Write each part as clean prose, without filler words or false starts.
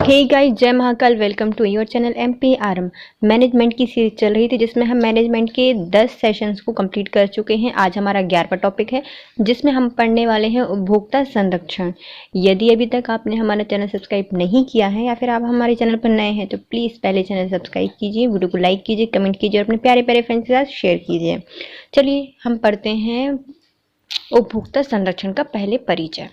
हे guys, जय Mahakal. Welcome to your channel MPRM। Management की series चल रही थी जिसमें हम मैनेजमेंट के 10 सेशंस को कंप्लीट कर चुके हैं। आज हमारा 11वां टॉपिक है जिसमें हम पढ़ने वाले हैं उपभोक्ता संरक्षण। यदि अभी तक आपने हमारा चैनल सब्सक्राइब नहीं किया है या फिर आप हमारे चैनल पर नए हैं तो प्लीज़ पहले चैनल सब्सक्राइब कीजिए, वीडियो को लाइक कीजिए, कमेंट कीजिए और अपने प्यारे प्यारे फ्रेंड्स के साथ शेयर कीजिए। चलिए हम पढ़ते हैं उपभोक्ता संरक्षण का पहले परिचय।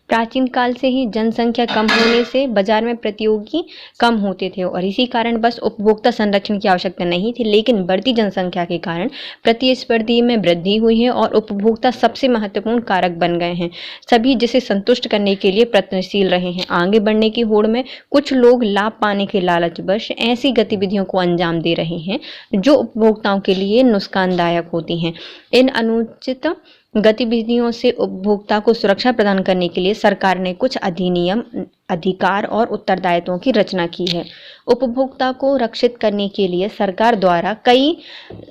प्राचीन काल से ही जनसंख्या कम होने से बाजार में प्रतियोगी कम होते थे और इसी कारण बस उपभोक्ता संरक्षण की आवश्यकता नहीं थी, लेकिन बढ़ती जनसंख्या के कारण प्रतिस्पर्धी में वृद्धि हुई है और उपभोक्ता सबसे महत्वपूर्ण कारक बन गए हैं। सभी जिसे संतुष्ट करने के लिए प्रयत्नशील रहे हैं। आगे बढ़ने की होड़ में कुछ लोग लाभ पाने के लालचवश ऐसी गतिविधियों को अंजाम दे रहे हैं जो उपभोक्ताओं के लिए नुकसानदायक होती हैं। इन अनुचित गतिविधियों से उपभोक्ता को सुरक्षा प्रदान करने के लिए सरकार ने कुछ अधिनियम, अधिकार और उत्तरदायित्वों की रचना की है। उपभोक्ता को रक्षित करने के लिए सरकार द्वारा कई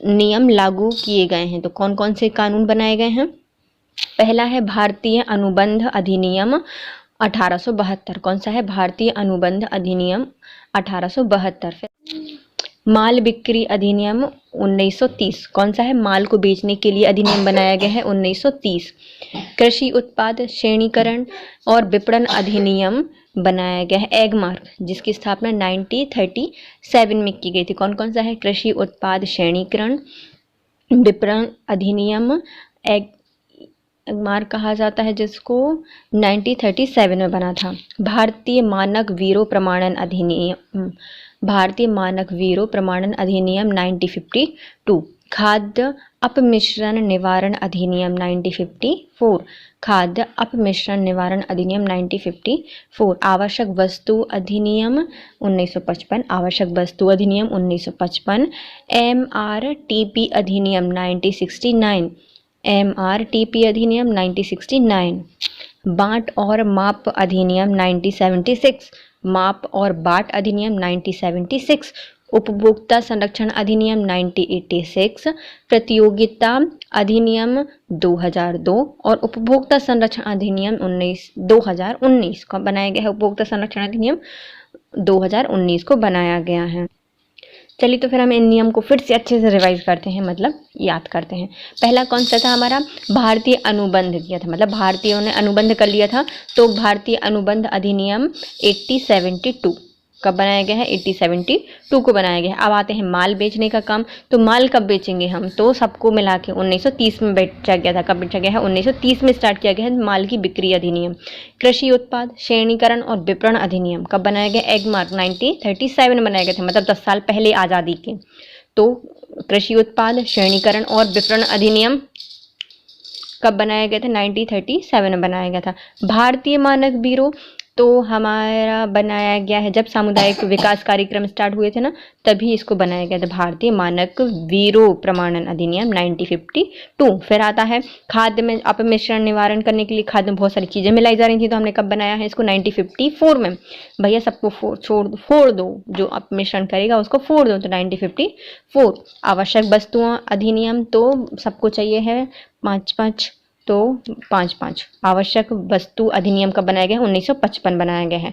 नियम लागू किए गए हैं। तो कौन कौन से कानून बनाए गए हैं? पहला है भारतीय अनुबंध अधिनियम 1872। कौन सा है? भारतीय अनुबंध अधिनियम 1872। माल बिक्री अधिनियम 1930। कौन सा है? माल को बेचने के लिए अधिनियम बनाया गया है 1930। कृषि उत्पाद श्रेणीकरण और विपणन अधिनियम बनाया गया है एगमार्क, जिसकी स्थापना 1937 में की गई थी। कौन कौन सा है? कृषि उत्पाद श्रेणीकरण, विपणन अधिनियम एगमार्क कहा जाता है, जिसको 1937 में बना था। भारतीय मानक वीरो प्रमाणन अधिनियम, भारतीय मानक वीरो प्रमाणन अधिनियम 1952। खाद्य अपमिश्रण निवारण अधिनियम 1954। खाद्य अपमिश्रण निवारण अधिनियम 1954। आवश्यक वस्तु अधिनियम 1955। आवश्यक वस्तु अधिनियम 1955। MRTP अधिनियम 1969। MRTP अधिनियम 1969। बाँट और माप अधिनियम 1976। माप और बाट अधिनियम 1976। उपभोक्ता संरक्षण अधिनियम 1986। प्रतियोगिता अधिनियम 2002 और उपभोक्ता संरक्षण अधिनियम 2019 को बनाया गया है। उपभोक्ता संरक्षण अधिनियम 2019 को बनाया गया है। चलिए तो फिर हम इन नियम को फिर से अच्छे से रिवाइज करते हैं, मतलब याद करते हैं। पहला कौन सा था हमारा? भारतीय अनुबंध किया था, मतलब भारतीयों ने अनुबंध कर लिया था। तो भारतीय अनुबंध अधिनियम 1872 कब बनाया गया है? 1872 को बनाया गया है। अब आते हैं माल बेचने का काम। तो माल कब बेचेंगे हम? तो सबको मिला के 1930 में बेचा गया था। कब बेचा गया है? 1930 में स्टार्ट किया गया है माल की बिक्री अधिनियम। कृषि उत्पाद श्रेणीकरण और विपणन अधिनियम कब बनाया गया? एगमार्क 1937 में बनाया गया था, मतलब 10 साल पहले आज़ादी के। तो कृषि उत्पाद श्रेणीकरण और विपणन अधिनियम कब बनाया गया था? 1937 में बनाया गया था। भारतीय मानक ब्यूरो तो हमारा बनाया गया है जब सामुदायिक विकास कार्यक्रम स्टार्ट हुए थे ना, तभी इसको बनाया गया था। भारतीय मानक वीरो प्रमाणन अधिनियम 1952। फिर आता है खाद्य में अपमिश्रण निवारण करने के लिए खाद्य में बहुत सारी चीज़ें मिलाई जा रही थी, तो हमने कब बनाया है इसको? 1954 में। भैया सबको फोड़ दो, जो अपमिश्रण करेगा उसको फोड़ दो, तो 1954। आवश्यक वस्तुओं अधिनियम तो सबको चाहिए है 5-5, तो 5-5। आवश्यक वस्तु अधिनियम कब बनाया गया है? 1955 बनाया गया है।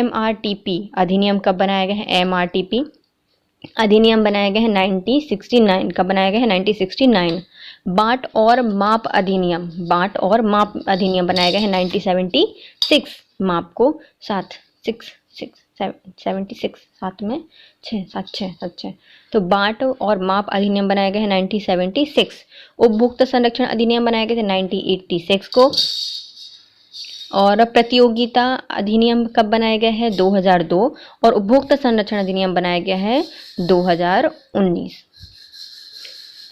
MRTP अधिनियम कब बनाया गया है? MRTP अधिनियम बनाया गया है 1969। कब बनाया गया है? 1969। बाट और माप अधिनियम, बाट और माप अधिनियम बनाया गया है 1976। माप को 76 सात में 6 तो बाट और माप अधिनियम बनाया गया है 1976। उपभोक्ता संरक्षण अधिनियम बनाया गया था 1986 को। और प्रतियोगिता अधिनियम कब बनाया गया है? 2002। और उपभोक्ता संरक्षण अधिनियम बनाया गया है 2019।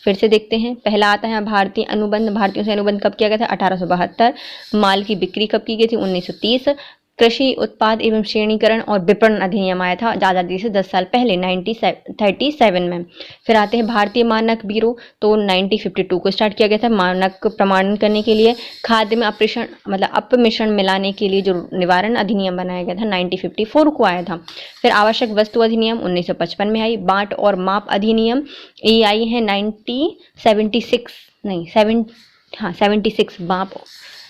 फिर से देखते हैं। पहला आता है भारतीय अनुबंध। भारतीयों से अनुबंध कब किया गया था? 1872। माल की बिक्री कब की गई थी? 1930। कृषि उत्पाद एवं श्रेणीकरण और विपणन अधिनियम आया था आज़ादी से 10 साल पहले 1937 में। फिर आते हैं भारतीय मानक ब्यूरो, तो 1952 को स्टार्ट किया गया था मानक प्रमाणन करने के लिए। खाद्य में अपमिश्रण मिलाने के लिए जो निवारण अधिनियम बनाया गया था 1954 को आया था। फिर आवश्यक वस्तु अधिनियम 1955 में आई। बाट और माप अधिनियम ये आई है 76 बाप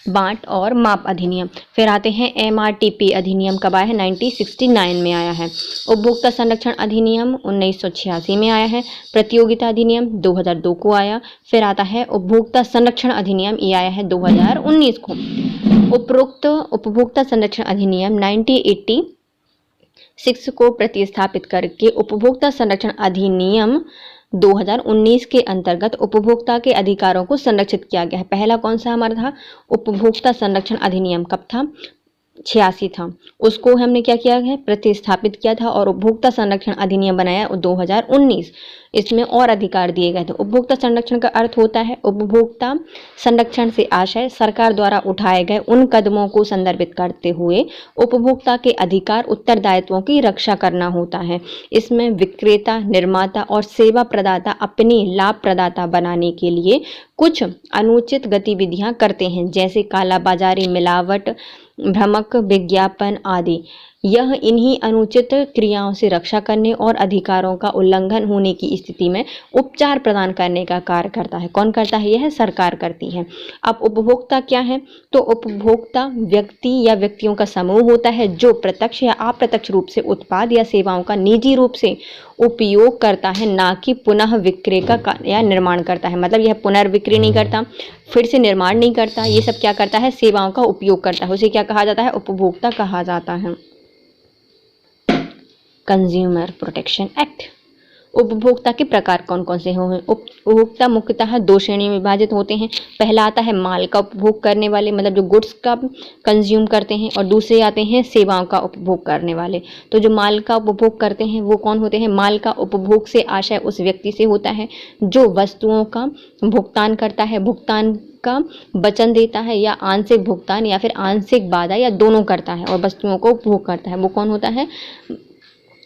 बांट और माप अधिनियम। फिर आते हैं MRTP अधिनियम कब आया है? 1969 में आया है। उपभोक्ता संरक्षण अधिनियम 1986 में आया है। प्रतियोगिता अधिनियम 2002 को आया। फिर आता है उपभोक्ता संरक्षण अधिनियम, ये आया है 2019 को। उपरोक्त उपभोक्ता संरक्षण अधिनियम 1986 को प्रतिस्थापित करके उपभोक्ता संरक्षण अधिनियम 2019 के अंतर्गत उपभोक्ता के अधिकारों को संरक्षित किया गया है। पहला कौन सा हमारा था? उपभोक्ता संरक्षण अधिनियम कब था? 86 था। उसको हमने क्या किया है? प्रतिस्थापित किया था और उपभोक्ता संरक्षण अधिनियम बनाया 2019। इसमें और अधिकार दिए गए थे। उपभोक्ता संरक्षण का अर्थ होता है उपभोक्ता संरक्षण से आशय सरकार द्वारा उठाए गए उन कदमों को संदर्भित करते हुए उपभोक्ता के अधिकार उत्तरदायित्वों की रक्षा करना होता है। इसमें विक्रेता, निर्माता और सेवा प्रदाता अपनी लाभ प्रदाता बनाने के लिए कुछ अनुचित गतिविधियां करते हैं, जैसे कालाबाजारी, मिलावट, भ्रामक विज्ञापन आदि। यह इन्हीं अनुचित क्रियाओं से रक्षा करने और अधिकारों का उल्लंघन होने की स्थिति में उपचार प्रदान करने का कार्य करता है। कौन करता है? यह सरकार करती है। अब उपभोक्ता क्या है? तो उपभोक्ता व्यक्ति या व्यक्तियों का समूह होता है जो प्रत्यक्ष या अप्रत्यक्ष रूप से उत्पाद या सेवाओं का निजी रूप से उपयोग करता है, ना कि पुनः विक्रय का या निर्माण करता है। मतलब यह पुनर्विक्रय नहीं करता, फिर से निर्माण नहीं करता, ये सब क्या करता है? सेवाओं का उपयोग करता है। उसे क्या कहा जाता है? उपभोक्ता कहा जाता है। Consumer protection act. उपभोक्ता के प्रकार कौन कौन से होंगे? उपभोक्ता मुख्यतः दो श्रेणी में विभाजित होते हैं। पहला आता है माल का उपभोग करने वाले, मतलब जो गुड्स का कंज्यूम करते हैं, और दूसरे आते हैं सेवाओं का उपभोग करने वाले। तो जो माल का उपभोग करते हैं वो कौन होते हैं? माल का उपभोग से आशय उस व्यक्ति से होता है जो वस्तुओं का भुगतान करता है, भुगतान का वचन देता है, या आंशिक भुगतान या फिर आंशिक वादा या दोनों करता है और वस्तुओं को उपभोग करता है। वो कौन होता है?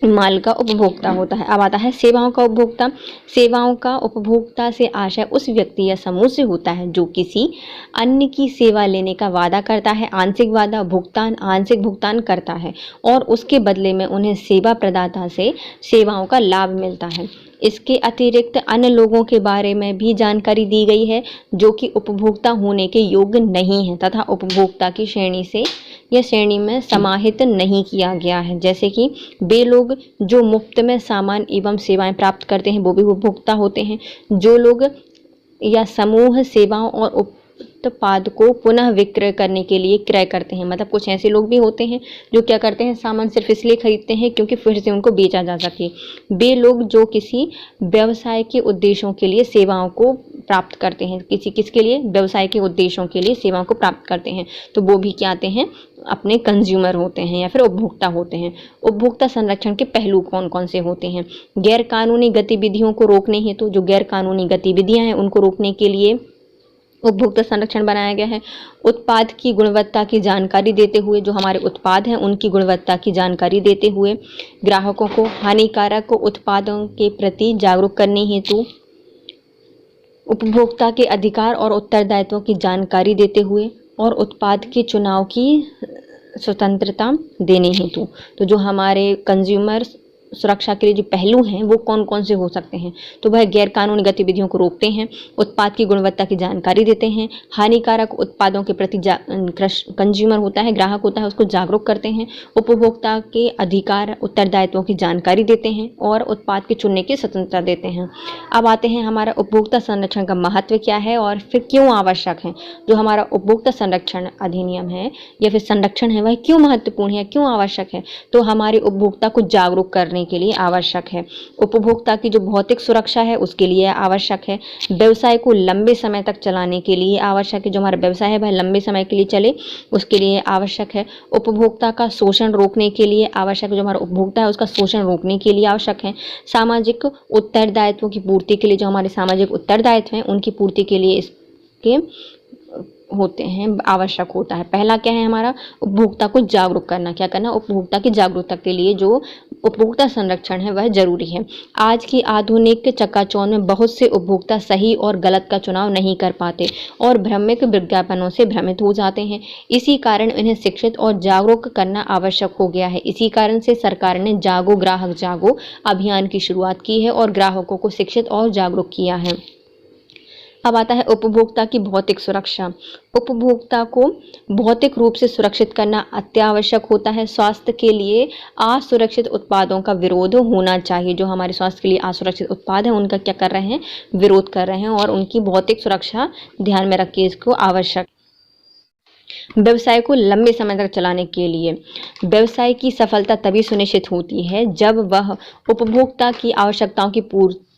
माल का उपभोक्ता होता है। अब आता है सेवाओं का उपभोक्ता। सेवाओं का उपभोक्ता से आशय उस व्यक्ति या समूह से होता है जो किसी अन्य की सेवा लेने का वादा करता है, आंशिक वादा, भुगतान, आंशिक भुगतान करता है और उसके बदले में उन्हें सेवा प्रदाता से सेवाओं का लाभ मिलता है। इसके अतिरिक्त अन्य लोगों के बारे में भी जानकारी दी गई है जो कि उपभोक्ता होने के योग्य नहीं है तथा उपभोक्ता की श्रेणी से या श्रेणी में समाहित नहीं किया गया है। जैसे कि वे लोग जो मुफ्त में सामान एवं सेवाएं प्राप्त करते हैं वो भी उपभोक्ता होते हैं। जो लोग या समूह सेवाओं और उत्पाद को पुनः विक्रय करने के लिए क्रय करते हैं, मतलब कुछ ऐसे लोग भी होते हैं जो क्या करते हैं, सामान सिर्फ इसलिए खरीदते हैं क्योंकि फिर से उनको बेचा जा सके। वे लोग जो किसी व्यवसाय के उद्देश्यों के लिए सेवाओं को प्राप्त करते हैं, किसके लिए? व्यवसाय के उद्देश्यों के लिए सेवाओं को प्राप्त करते हैं, तो वो भी क्या आते हैं? अपने कंज्यूमर होते हैं या फिर उपभोक्ता होते हैं। उपभोक्ता संरक्षण के पहलू कौन कौन से होते हैं? गैर कानूनी गतिविधियों को रोकने हेतु जो गैर कानूनी गतिविधियां हैं उनको रोकने के लिए उपभोक्ता संरक्षण बनाया गया है। उत्पाद की गुणवत्ता की जानकारी देते हुए, जो हमारे उत्पाद हैं उनकी गुणवत्ता की जानकारी देते हुए ग्राहकों को हानिकारक उत्पादों के प्रति जागरूक करने हेतु उपभोक्ता के अधिकार और उत्तरदायित्वों की जानकारी देते हुए और उत्पाद के चुनाव की स्वतंत्रता देने हेतु। तो जो हमारे कंज्यूमर सुरक्षा के लिए जो पहलू हैं वो कौन कौन से हो सकते हैं? तो वह गैर कानूनी गतिविधियों को रोकते हैं, उत्पाद की गुणवत्ता की जानकारी देते हैं, हानिकारक उत्पादों के प्रति कंज्यूमर होता है, ग्राहक होता है, उसको जागरूक करते हैं, उपभोक्ता के अधिकार उत्तरदायित्वों की जानकारी देते हैं और उत्पाद के चुनने की स्वतंत्रता देते हैं। अब आते हैं हमारा उपभोक्ता संरक्षण का महत्व क्या है और फिर क्यों आवश्यक है। जो हमारा उपभोक्ता संरक्षण अधिनियम है या फिर संरक्षण है वह क्यों महत्वपूर्ण है, क्यों आवश्यक है? तो हमारे उपभोक्ता को जागरूक करने के लिए आवश्यक है। उपभोक्ता की जो भौतिक सुरक्षा है उसके लिए आवश्यक है। व्यवसाय को लंबे समय तक चलाने के लिए आवश्यक है। जो हमारा व्यवसाय है वह लंबे समय के लिए चले उसके लिए आवश्यक है। उपभोक्ता का शोषण रोकने के लिए आवश्यक है। जो हमारा उपभोक्ता है उसका शोषण रोकने के लिए आवश्यक है। सामाजिक उत्तरदायित्वों की पूर्ति के लिए, जो हमारे सामाजिक उत्तरदायित्व हैं उनकी पूर्ति के लिए इसके होते हैं, आवश्यक होता है। पहला क्या है हमारा? उपभोक्ता को जागरूक करना। क्या करना? उपभोक्ता की जागरूकता के लिए जो उपभोक्ता संरक्षण है वह जरूरी है। आज की आधुनिक चकाचौंध में बहुत से उपभोक्ता सही और गलत का चुनाव नहीं कर पाते और भ्रामक विज्ञापनों से भ्रमित हो जाते हैं। इसी कारण इन्हें शिक्षित और जागरूक करना आवश्यक हो गया है। इसी कारण से सरकार ने जागो ग्राहक जागो अभियान की शुरुआत की है और ग्राहकों को शिक्षित और जागरूक किया है। अब आता है उपभोक्ता की भौतिक सुरक्षा। उपभोक्ता को भौतिक रूप से सुरक्षित करना अत्यावश्यक होता है। स्वास्थ्य के लिए असुरक्षित उत्पादों का विरोध होना चाहिए। जो हमारे स्वास्थ्य के लिए असुरक्षित उत्पाद हैं उनका क्या कर रहे हैं, विरोध कर रहे हैं, और उनकी भौतिक सुरक्षा ध्यान में रखिए, इसको आवश्यक। व्यवसाय को लंबे समय तक चलाने के लिए व्यवसाय की सफलता तभी सुनिश्चित होती है जब वह उपभोक्ता की आवश्यकताओं की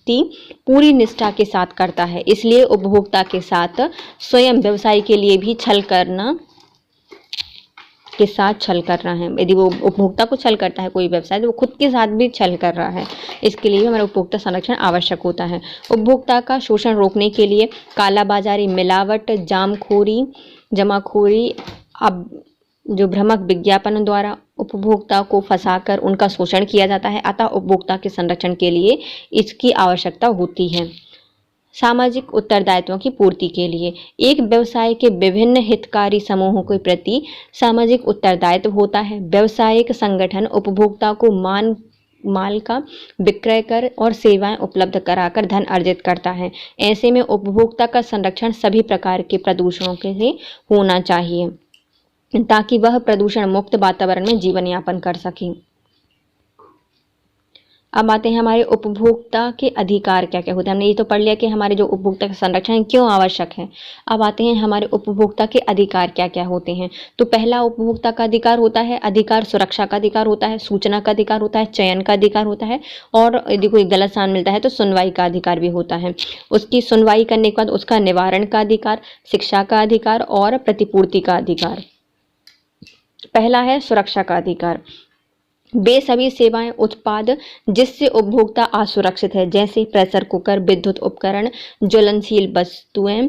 पूरी निष्ठा के साथ करता है। इसलिए उपभोक्ता के साथ स्वयं व्यवसाय के लिए भी छल करना है। यदि वो उपभोक्ता को छल करता है कोई व्यवसाय, तो वो खुद के साथ भी छल कर रहा है। इसके लिए हमारा उपभोक्ता संरक्षण आवश्यक होता है। उपभोक्ता का शोषण रोकने के लिए कालाबाजारी, मिलावट, जमाखोरी, अब जो भ्रामक विज्ञापन द्वारा उपभोक्ता को फंसाकर उनका शोषण किया जाता है। अतः उपभोक्ता के संरक्षण के लिए इसकी आवश्यकता होती है। सामाजिक उत्तरदायित्वों की पूर्ति के लिए एक व्यवसाय के विभिन्न हितकारी समूहों के प्रति सामाजिक उत्तरदायित्व होता है। व्यावसायिक संगठन उपभोक्ता को माल का विक्रय कर और सेवाएं उपलब्ध कराकर धन अर्जित करता है। ऐसे में उपभोक्ता का संरक्षण सभी प्रकार के प्रदूषणों के लिए होना चाहिए ताकि वह प्रदूषण मुक्त वातावरण में जीवन यापन कर सके। अब आते हैं हमारे उपभोक्ता के अधिकार क्या क्या होते हैं। हमने ये तो पढ़ लिया कि हमारे जो उपभोक्ता का संरक्षण क्यों आवश्यक है। अब आते हैं हमारे उपभोक्ता के अधिकार क्या क्या होते हैं। तो पहला उपभोक्ता का अधिकार होता है अधिकार, सुरक्षा का अधिकार होता है, सूचना का अधिकार होता है, चयन का अधिकार होता है, और यदि कोई गलत सामान मिलता है तो सुनवाई का अधिकार भी होता है। उसकी सुनवाई करने के बाद उसका निवारण का अधिकार, शिक्षा का अधिकार और प्रतिपूर्ति का अधिकार। पहला है सुरक्षा का अधिकार। वे सभी सेवाएं, उत्पाद जिससे उपभोक्ता असुरक्षित है, जैसे प्रेशर कुकर, विद्युत उपकरण, ज्वलनशील वस्तुएं,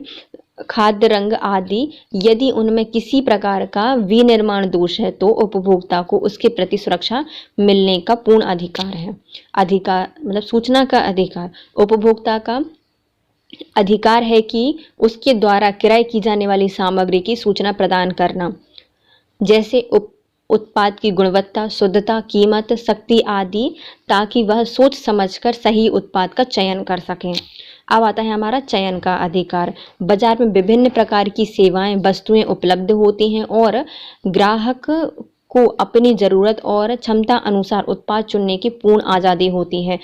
खाद्य रंग आदि, यदि उनमें किसी प्रकार का विनिर्माण दोष है तो उपभोक्ता को उसके प्रति सुरक्षा मिलने का पूर्ण अधिकार है। अधिकार मतलब सूचना का अधिकार। उपभोक्ता का अधिकार है कि उसके द्वारा क्रय की जाने वाली सामग्री की सूचना प्रदान करना, जैसे उत्पाद की गुणवत्ता, शुद्धता, कीमत, शक्ति आदि, ताकि वह सोच समझकर सही उत्पाद का चयन कर सकें। अब आता है हमारा चयन का अधिकार। बाजार में विभिन्न प्रकार की सेवाएं, वस्तुएं उपलब्ध होती हैं और ग्राहक को अपनी ज़रूरत और क्षमता अनुसार उत्पाद चुनने की पूर्ण आज़ादी होती है।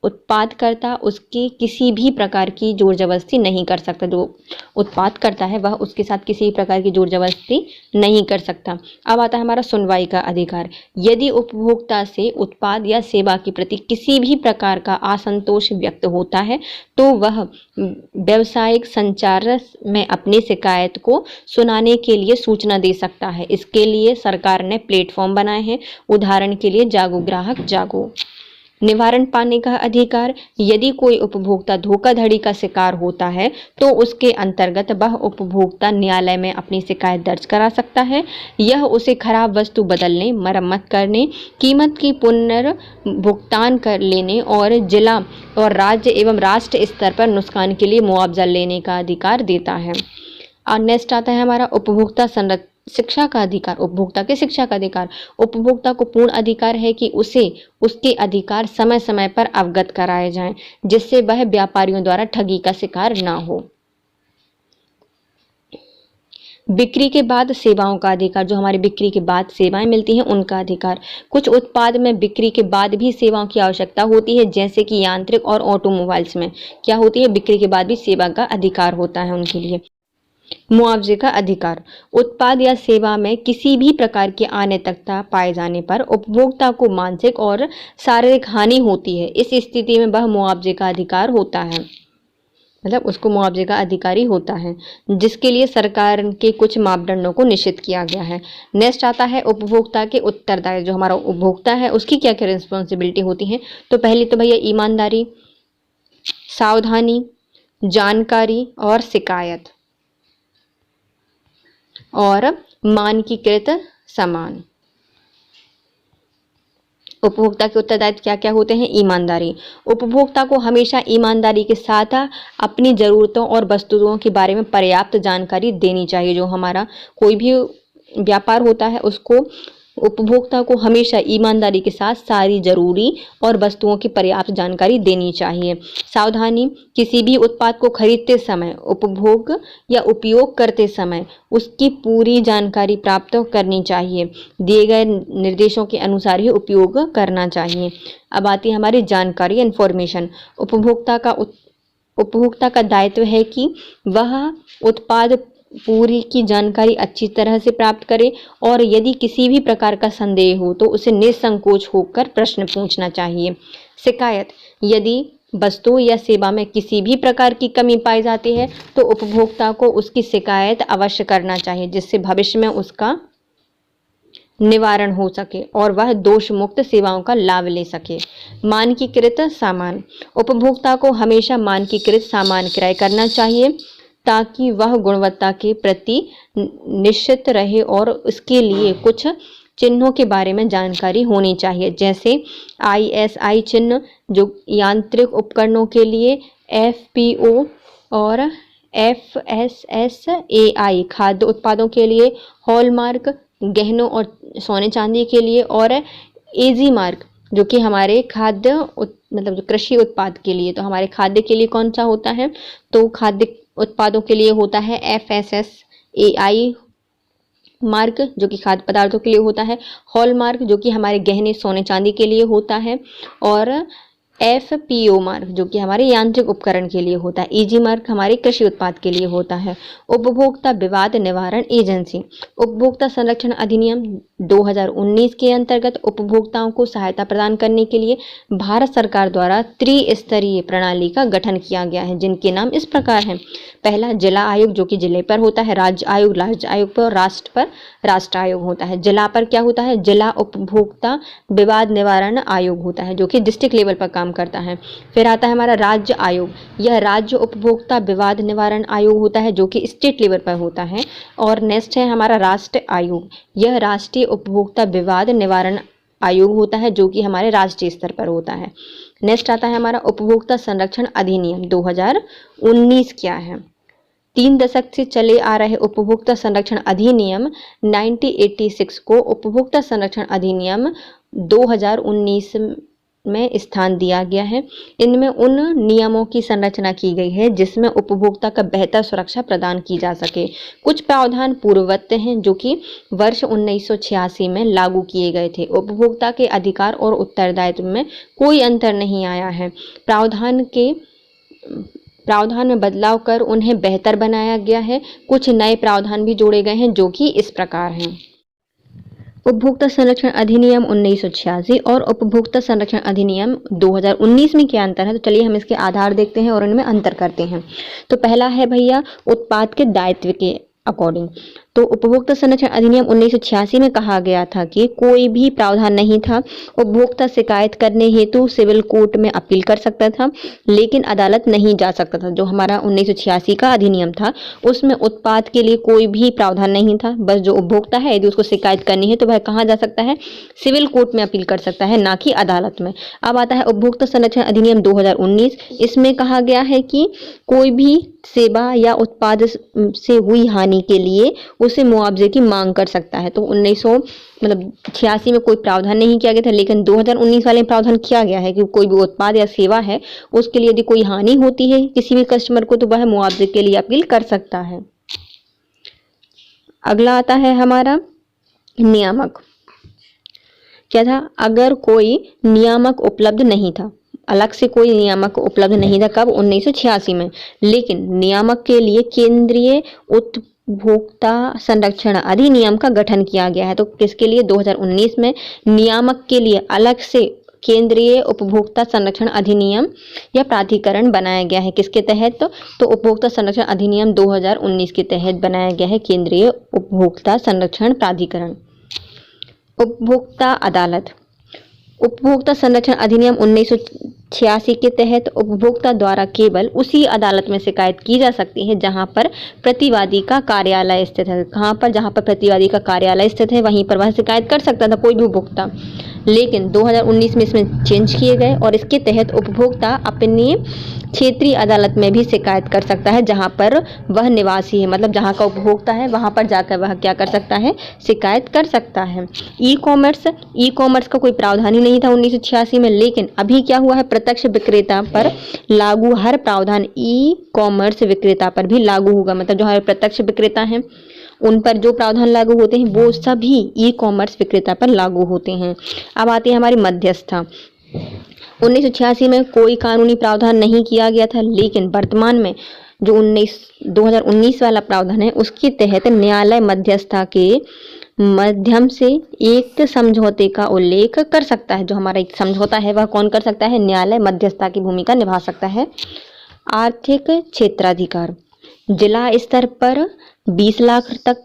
उत्पादकर्ता उसकी किसी भी प्रकार की जोर जबरदस्ती नहीं कर सकता। जो उत्पाद करता है वह उसके साथ किसी प्रकार की जोर जबरदस्ती नहीं कर सकता। अब आता है हमारा सुनवाई का अधिकार। यदि उपभोक्ता से उत्पाद या सेवा के प्रति किसी भी प्रकार का असंतोष व्यक्त होता है तो वह व्यावसायिक संचार में अपनी शिकायत को सुनाने के लिए सूचना दे सकता है। इसके लिए सरकार ने प्लेटफॉर्म बनाए हैं। उदाहरण के लिए जागो ग्राहक जागो। निवारण पाने का अधिकार। यदि कोई उपभोक्ता धोखाधड़ी का शिकार होता है तो उसके अंतर्गत वह उपभोक्ता न्यायालय में अपनी शिकायत दर्ज करा सकता है। यह उसे खराब वस्तु बदलने, मरम्मत करने, कीमत की पुनर्भुगतान कर लेने और जिला और राज्य एवं राष्ट्र स्तर पर नुकसान के लिए मुआवजा लेने का अधिकार देता है। और नेक्स्ट आता है हमारा उपभोक्ता शिक्षा का अधिकार। उपभोक्ता के शिक्षा का अधिकार। उपभोक्ता को पूर्ण अधिकार है कि उसे उसके अधिकार समय समय पर अवगत कराए जाएं, जिससे वह व्यापारियों द्वारा ठगी का शिकार ना हो। बिक्री के बाद सेवाओं का अधिकार। जो हमारी बिक्री के बाद सेवाएं मिलती हैं उनका अधिकार। कुछ उत्पाद में बिक्री के बाद भी सेवाओं की आवश्यकता होती है, जैसे कि यांत्रिक और ऑटोमोबाइल्स में क्या होती है, बिक्री के बाद भी सेवा का अधिकार होता है उनके लिए। मुआवजे का अधिकार। उत्पाद या सेवा में किसी भी प्रकार की अनियमितता पाए जाने पर उपभोक्ता को मानसिक और शारीरिक हानि होती है। इस स्थिति में वह मुआवजे का अधिकार होता है, मतलब उसको मुआवजे का अधिकारी होता है, जिसके लिए सरकार के कुछ मापदंडों को निश्चित किया गया है। नेक्स्ट आता है उपभोक्ता के उत्तरदायित्व। जो हमारा उपभोक्ता है उसकी क्या क्या रिस्पॉन्सिबिलिटी होती है। तो पहली तो भैया ईमानदारी, सावधानी, जानकारी और शिकायत और मानकीकृत सामान। उपभोक्ता के उत्तरदायित्व क्या क्या होते हैं। ईमानदारी। उपभोक्ता को हमेशा ईमानदारी के साथ अपनी ज़रूरतों और वस्तुओं के बारे में पर्याप्त जानकारी देनी चाहिए। जो हमारा कोई भी व्यापार होता है उसको उपभोक्ता को हमेशा ईमानदारी के साथ सारी जरूरी और वस्तुओं की पर्याप्त जानकारी देनी चाहिए। सावधानी, किसी भी उत्पाद को खरीदते समय, उपभोग या उपयोग करते समय उसकी पूरी जानकारी प्राप्त करनी चाहिए। दिए गए निर्देशों के अनुसार ही उपयोग करना चाहिए। अब आती है हमारी जानकारी, इन्फॉर्मेशन। उपभोक्ता का दायित्व है कि वह उत्पाद पूरी की जानकारी अच्छी तरह से प्राप्त करे और यदि किसी भी प्रकार का संदेह हो तो उसे निसंकोच होकर प्रश्न पूछना चाहिए। शिकायत, यदि वस्तु या सेवा में किसी भी प्रकार की कमी पाई जाती है तो उपभोक्ता को उसकी शिकायत अवश्य करना चाहिए, जिससे भविष्य में उसका निवारण हो सके और वह दोष मुक्त सेवाओं का लाभ ले सके। मानकीकृत सामान, उपभोक्ता को हमेशा मानकीकृत सामान क्रय करना चाहिए ताकि वह गुणवत्ता के प्रति निश्चित रहे और उसके लिए कुछ चिन्हों के बारे में जानकारी होनी चाहिए, जैसे ISI चिन्ह जो यांत्रिक उपकरणों के लिए, FPO और FSSAI खाद्य उत्पादों के लिए, हॉलमार्क गहनों और सोने चांदी के लिए, और AG मार्क जो कि हमारे खाद्य मतलब जो कृषि उत्पाद के लिए। तो हमारे खाद्य के लिए कौन सा होता है, तो खाद्य उत्पादों के लिए होता है FSSAI मार्क जो कि खाद्य पदार्थों के लिए होता है, हॉल मार्क जो कि हमारे गहने सोने चांदी के लिए होता है, और FPO मार्क जो कि हमारे यांत्रिक उपकरण के लिए होता है, EG मार्क हमारे कृषि उत्पाद के लिए होता है। उपभोक्ता विवाद निवारण एजेंसी, उपभोक्ता संरक्षण अधिनियम 2019 के अंतर्गत उपभोक्ताओं को सहायता प्रदान करने के लिए भारत सरकार द्वारा त्रिस्तरीय प्रणाली का गठन किया गया है, जिनके नाम इस प्रकार हैं। पहला, जिला आयोग जो कि जिले पर होता है, राज्य आयोग पर, और राष्ट्र पर राष्ट्र आयोग होता है। जिला पर क्या होता है, जिला उपभोक्ता विवाद निवारण आयोग होता है जो कि डिस्ट्रिक्ट लेवल पर काम करता है। फिर आता है हमारा राज्य आयोग, यह राज्य उपभोक्ता विवाद निवारण आयोग होता है जो कि स्टेट लेवल पर होता है। और नेक्स्ट है हमारा राष्ट्र आयोग, यह राष्ट्रीय उपभोक्ता विवाद निवारण आयोग होता है जो कि हमारे राष्ट्रीय स्तर पर होता है। नेक्स्ट आता है हमारा उपभोक्ता संरक्षण अधिनियम 2019 क्या है। 3 दशक से चले आ रहे उपभोक्ता संरक्षण अधिनियम 1986 को उपभोक्ता संरक्षण अधिनियम 2019 में स्थान दिया गया है। इनमें उन नियमों की संरचना की गई है जिसमें उपभोक्ता का बेहतर सुरक्षा प्रदान की जा सके। कुछ प्रावधान पूर्ववत हैं जो कि वर्ष 1986 में लागू किए गए थे। उपभोक्ता के अधिकार और उत्तरदायित्व में कोई अंतर नहीं आया है। प्रावधान में बदलाव कर उन्हें बेहतर बनाया गया है। कुछ नए प्रावधान भी जोड़े गए हैं जो कि इस प्रकार हैं। उपभोक्ता संरक्षण अधिनियम 1986 और उपभोक्ता संरक्षण अधिनियम 2019 में क्या अंतर है, तो चलिए हम इसके आधार देखते हैं और इनमें अंतर करते हैं। तो पहला है भैया उत्पाद के दायित्व के अकॉर्डिंग। तो उपभोक्ता संरक्षण अधिनियम 1986 में कहा गया था कि कोई भी प्रावधान नहीं था। उपभोक्ता शिकायत करने हेतु सिविल कोर्ट में अपील कर सकता था लेकिन अदालत नहीं जा सकता था। जो हमारा 1986 का अधिनियम था उसमें उत्पाद के लिए कोई भी प्रावधान नहीं था। बस जो उपभोक्ता है यदि उसको शिकायत करनी है तो वह कहाँ जा सकता है, सिविल कोर्ट में अपील कर सकता है, ना कि अदालत में। अब आता है उपभोक्ता संरक्षण अधिनियम 2019। इसमें कहा गया है कि कोई भी सेवा या उत्पाद से हुई हानि के लिए उसे मुआवजे की मांग कर सकता है। तो 1986 में कोई प्रावधान नहीं किया गया था, लेकिन 2019 वाले में प्रावधान किया गया है कि कोई भी उत्पाद या सेवा है उसके लिए यदि कोई हानि होती है किसी भी कस्टमर को तो वह मुआवजे के लिए अपील कर सकता है। अगला आता है हमारा नियामक। क्या था, अगर कोई नियामक उपलब्ध नहीं था, अलग से कोई नियामक उपलब्ध नहीं था, कब, 1986 में, लेकिन नियामक के लिए केंद्रीय उपभोक्ता संरक्षण अधिनियम का गठन किया गया है। तो किसके लिए, 2019 में नियामक के लिए अलग से केंद्रीय उपभोक्ता संरक्षण अधिनियम या प्राधिकरण बनाया गया है। किसके तहत, तो उपभोक्ता संरक्षण अधिनियम 2019 के तहत बनाया गया है केंद्रीय उपभोक्ता संरक्षण प्राधिकरण। उपभोक्ता अदालत। उपभोक्ता संरक्षण अधिनियम 1986 के तहत उपभोक्ता द्वारा केवल उसी अदालत में शिकायत की जा सकती है जहां पर प्रतिवादी का कार्यालय स्थित है। कहां पर, जहां पर प्रतिवादी का कार्यालय स्थित है वहीं पर वह शिकायत कर सकता था कोई भी उपभोक्ता। लेकिन 2019 में इसमें चेंज किए गए और इसके तहत उपभोक्ता अपनी क्षेत्रीय अदालत में भी शिकायत कर सकता है जहां पर वह निवासी है, मतलब जहां का उपभोक्ता है वहां पर जाकर वह क्या कर सकता है, शिकायत कर सकता है। ई कॉमर्स का कोई प्रावधान ही नहीं था 1986 में, लेकिन अभी क्या हुआ है, प्रत्यक्ष विक्रेता पर लागू हर प्रावधान ई कॉमर्स विक्रेता पर भी लागू होगा। मतलब जो हमारे प्रत्यक्ष विक्रेता हैं उन पर जो प्रावधान लागू होते हैं वो सभी ई कॉमर्स विक्रेता पर लागू होते हैं। अब आती है हमारी मध्यस्थता। 1986 में कोई कानूनी प्रावधान नहीं किया गया था, लेकिन वर्तमान में जो 2019 वाला प्रावधान है उसके तहत न्यायालय मध्यस्थता के माध्यम से एक समझौते का उल्लेख कर सकता है। जो हमारा एक समझौता है वह कौन कर सकता है, न्यायालय मध्यस्थता की भूमिका निभा सकता है। आर्थिक क्षेत्राधिकार, जिला स्तर पर 20 लाख तक,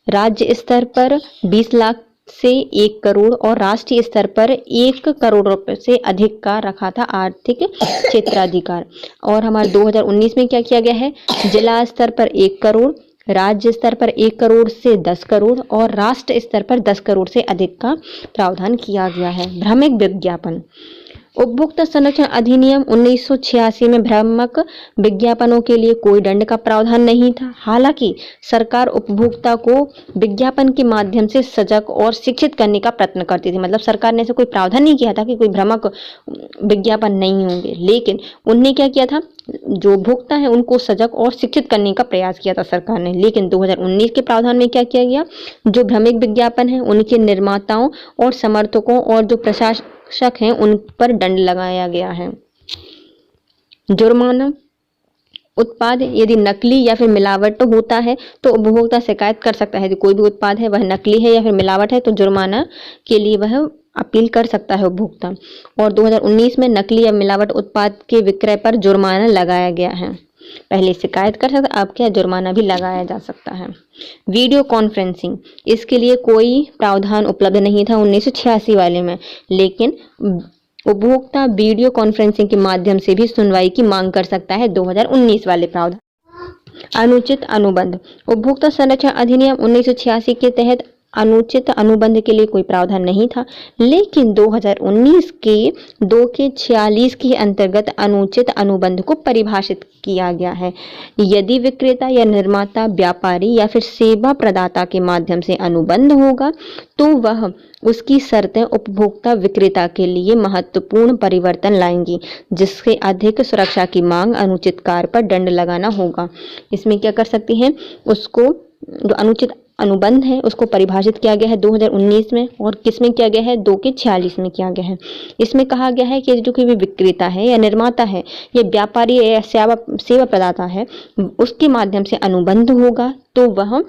राज्य स्तर पर 20 लाख से 1 करोड़ और राष्ट्रीय स्तर पर 1 करोड़ रुपए से अधिक का रखा था आर्थिक क्षेत्राधिकार। और हमारे 2019 में क्या किया गया है, जिला स्तर पर 1 करोड़, राज्य स्तर पर 1 करोड़ से 10 करोड़ और राष्ट्र स्तर पर 10 करोड़ से अधिक का प्रावधान किया गया है। भ्रामक विज्ञापन, उपभोक्ता संरक्षण अधिनियम 1986 में भ्रामक विज्ञापनों के लिए कोई दंड का प्रावधान नहीं था। हालांकि सरकार उपभोक्ता को विज्ञापन के माध्यम से सजग और शिक्षित करने का प्रयत्न करती थी। मतलब सरकार ने ऐसा कोई प्रावधान नहीं किया था कि कोई भ्रामक विज्ञापन नहीं होंगे, लेकिन उनने क्या किया था, जो उपभोक्ता है उनको सजग और शिक्षित करने का प्रयास किया था सरकार ने। लेकिन 2019 के प्रावधान में क्या किया गया, जो भ्रामक विज्ञापन है उनके निर्माताओं और समर्थकों और जो प्रशासक हैं उन पर दंड लगाया गया है। जुर्माना, उत्पाद यदि नकली या फिर मिलावट होता है तो उपभोक्ता शिकायत कर सकता है। यदि कोई भी उत्पाद है वह नकली है या फिर मिलावट है तो जुर्माना के लिए वह अपील कर सकता है उपभोक्ता। और 2019 में नकली या मिलावट उत्पाद के विक्रय पर जुर्माना लगाया गया है। पहले शिकायत कर सकता, अब क्या जुर्माना भी लगाया जा सकता है। वीडियो कॉन्फ्रेंसिंग, इसके लिए कोई प्रावधान उपलब्ध नहीं था 1986 वाले में, लेकिन उपभोक्ता वीडियो कॉन्फ्रेंसिंग के माध्यम से भी सुनवाई की मांग कर सकता है 2019 वाले प्रावधान। अनुचित अनुबंध, उपभोक्ता संरक्षण अधिनियम 1986 के तहत अनुचित अनुबंध के लिए कोई प्रावधान नहीं था, लेकिन 2019 के 2 के 46 के अंतर्गत अनुचित अनुबंध को परिभाषित किया गया है। यदि विक्रेता या निर्माता, व्यापारी या फिर सेवा प्रदाता के माध्यम से अनुबंध होगा तो वह उसकी शर्तें उपभोक्ता विक्रेता के लिए महत्वपूर्ण परिवर्तन लाएंगी, जिससे अधिक सुरक्षा की मांग, अनुचित कार्य पर दंड लगाना होगा। इसमें क्या कर सकती हैं, उसको जो अनुचित अनुबंध है उसको परिभाषित किया गया है 2019 में, और किसमें किया गया है, 2 के 46 में किया गया है। इसमें कहा गया है कि जो कि विक्रेता है या निर्माता है या व्यापारी या सेवा प्रदाता है उसके माध्यम से अनुबंध होगा तो वह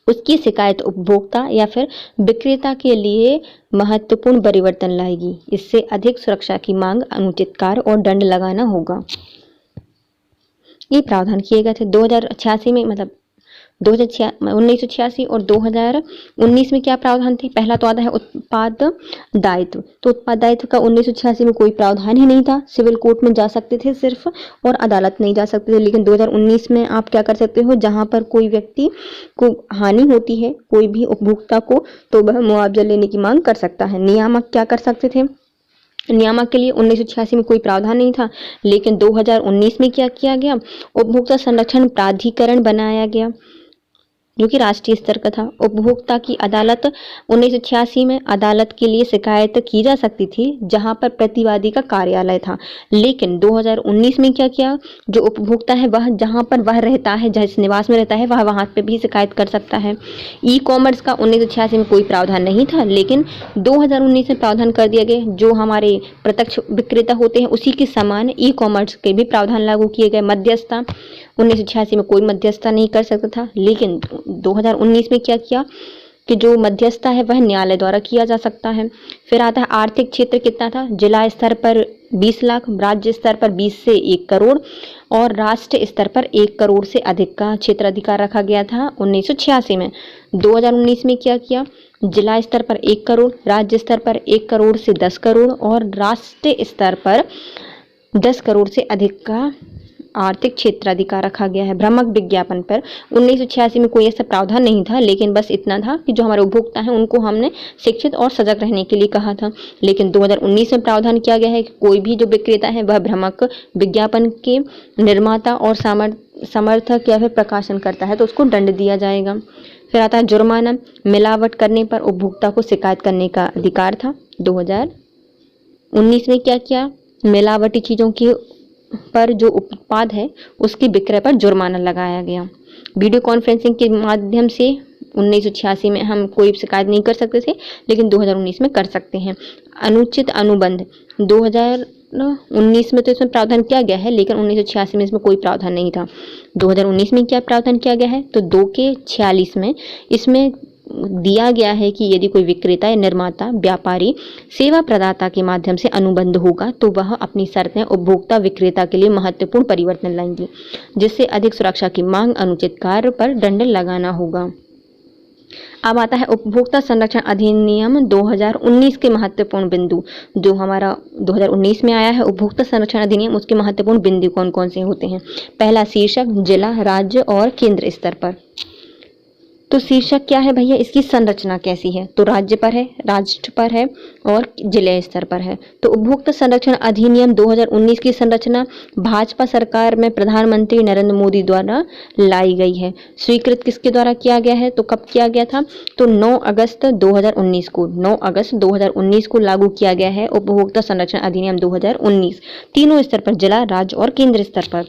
उसकी शिकायत उपभोक्ता या फिर विक्रेता के लिए महत्वपूर्ण परिवर्तन लाएगी। इससे अधिक सुरक्षा की मांग, अनुचित कार्य और दंड लगाना होगा। ये प्रावधान किए गए थे 2086 में, मतलब 1986 और 2019 में क्या प्रावधान थे। पहला तो आता है उत्पाद दायित्व। तो उत्पाद दायित्व का 1986 में कोई प्रावधान ही नहीं था। सिविल कोर्ट में जा सकते थे सिर्फ और अदालत नहीं जा सकते थे, लेकिन 2019 में आप क्या कर सकते हो, जहां पर कोई व्यक्ति को हानि होती है कोई भी उपभोक्ता को, तो वह मुआवजा लेने की मांग कर सकता है। नियामक क्या कर सकते थे, नियामक के लिए 1986 में कोई प्रावधान नहीं था, लेकिन 2019 में क्या किया गया, उपभोक्ता संरक्षण प्राधिकरण बनाया गया जो कि राष्ट्रीय स्तर का था। उपभोक्ता की अदालत 1986 में अदालत के लिए शिकायत की जा सकती थी जहां पर प्रतिवादी का कार्यालय था, लेकिन 2019 में क्या किया, जो उपभोक्ता है वह जहां पर वह रहता है, जिस निवास में रहता है वह वहां पे भी शिकायत कर सकता है। ई कॉमर्स का 1986 में कोई प्रावधान नहीं था, लेकिन 2019 में प्रावधान कर दिया गया। जो हमारे प्रत्यक्ष विक्रेता होते हैं उसी के समान ई कॉमर्स के भी प्रावधान लागू किए गए। मध्यस्थता, 1986 में कोई मध्यस्थता नहीं कर सकता था, लेकिन 2019 में क्या किया कि जो मध्यस्थता है वह न्यायालय द्वारा किया जा सकता है। फिर आता है आर्थिक क्षेत्र कितना था, जिला स्तर पर 20 लाख, राज्य स्तर पर 20 से 1 करोड़ और राष्ट्र स्तर पर 1 करोड़ से अधिक का क्षेत्राधिकार रखा गया था 1986 में। 2019 में क्या किया, जिला स्तर पर 1 करोड़, राज्य स्तर पर 1 करोड़ से 10 करोड़ और राष्ट्रीय स्तर पर 10 करोड़ से अधिक का आर्थिक क्षेत्राधिकार रखा गया है। भ्रामक विज्ञापन पर 1986 में कोई ऐसा प्रावधान नहीं था, लेकिन बस इतना था कि जो हमारे उपभोक्ता हैं उनको हमने शिक्षित और सजग रहने के लिए कहा था। लेकिन 2019 में प्रावधान किया गया है कि कोई भी जो विक्रेता है वह भ्रामक विज्ञापन के निर्माता और समर्थक या फिर प्रकाशन करता है तो उसको दंड दिया जाएगा। फिर आता है जुर्माना। मिलावट करने पर उपभोक्ता को शिकायत करने का अधिकार था। 2019 में क्या किया, मिलावटी चीज़ों की पर जो उत्पाद है उसकी विक्रय पर जुर्माना लगाया गया। वीडियो कॉन्फ्रेंसिंग के माध्यम से 1986 में हम कोई शिकायत नहीं कर सकते थे, लेकिन 2019 में कर सकते हैं। अनुचित अनुबंध 2019 में तो इसमें प्रावधान किया गया है, लेकिन 1986 में इसमें कोई प्रावधान नहीं था। 2019 में क्या प्रावधान किया गया है, तो 2(46) में इसमें दिया गया है कि यदि कोई विक्रेता या निर्माता, व्यापारी, सेवा प्रदाता के माध्यम से अनुबंध होगा तो वह अपनी शर्तें उपभोक्ता विक्रेता के लिए महत्वपूर्ण परिवर्तन लाएंगी, जिससे अधिक सुरक्षा की मांग, अनुचित कार्य पर दंड लगाना होगा। अब आता है उपभोक्ता संरक्षण अधिनियम 2019 के महत्वपूर्ण बिंदु। जो हमारा 2019 में आया है उपभोक्ता संरक्षण अधिनियम, उसके महत्वपूर्ण बिंदु कौन कौन से होते हैं। पहला शीर्षक, जिला, राज्य और केंद्र स्तर पर। तो शीर्षक क्या है भैया, इसकी संरचना कैसी है, तो राज्य पर है, राष्ट्र पर है और जिले स्तर पर है। तो उपभोक्ता संरक्षण अधिनियम 2019 की संरचना भाजपा सरकार में प्रधानमंत्री नरेंद्र मोदी द्वारा लाई गई है। स्वीकृत किसके द्वारा किया गया है, तो कब किया गया था, तो 9 अगस्त 2019 को, 9 अगस्त 2019 को लागू किया गया है उपभोक्ता संरक्षण अधिनियम 2019 तीनों स्तर पर, जिला, राज्य और केंद्र स्तर पर।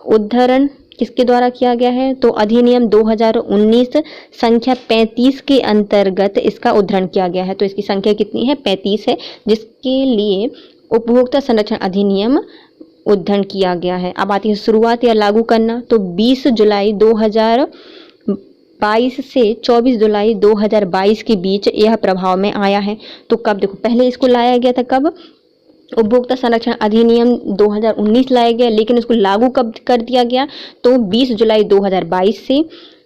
उद्धरण किसके द्वारा किया गया है, तो अधिनियम 2019 संख्या 35 के अंतर्गत इसका उद्धरण किया गया है। तो इसकी संख्या कितनी है, 35 है, जिसके लिए उपभोक्ता संरक्षण अधिनियम उद्धरण किया गया है। अब आती है शुरुआत या लागू करना। तो 20 जुलाई 2022 से 24 जुलाई 2022 के बीच यह प्रभाव में आया है। तो कब, देखो पहले इसको लाया गया था, कब, उपभोक्ता संरक्षण अधिनियम 2019 लाया गया, लेकिन इसको लागू कब कर दिया गया, तो 20 जुलाई 2022 से